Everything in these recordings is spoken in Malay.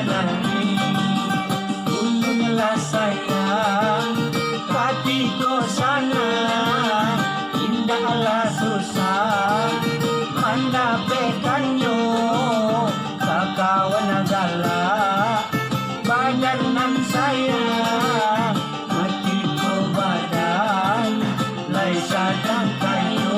nani tulunglah sayang hati ko sana indahlah susah mendapatkannya kakawan galak badan saya hati ko badan lai sadang kayo.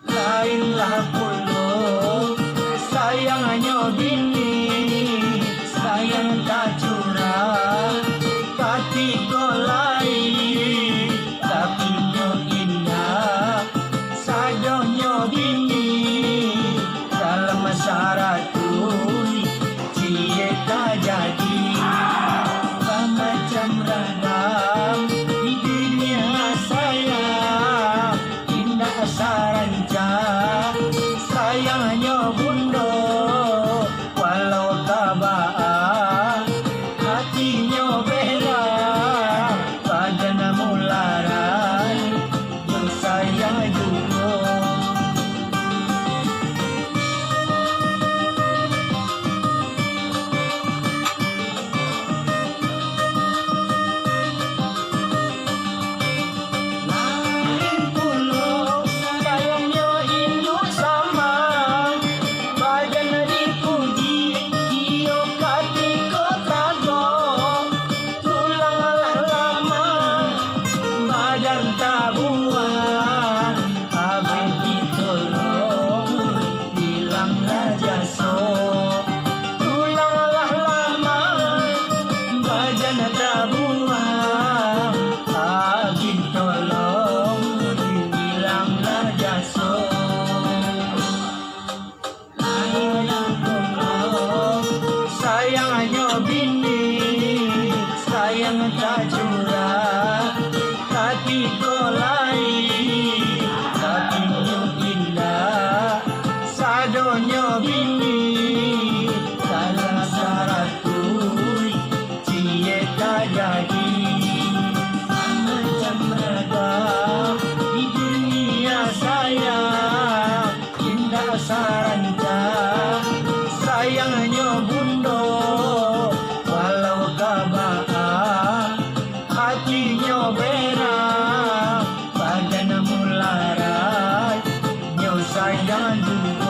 Lainlah puluh sayangnya bini sayang tak curang hati ko lain tapi nyo indah sadonyo bini dalam masyarakat cie tak jadi macam radang di dunia saya indah saranca sayangnya bundo walau tabaan hatinya bela badan mularan yang sayang juga. Sayangnya bini sayang tak curang hati ko lain tapi nyo indah sadonyo bini dalam syaratui cie tak jadi macam mereka di dunia saya indah saranca sayangnya bundo walau kabaan hatinya merah badan mularai nyo sayang juga.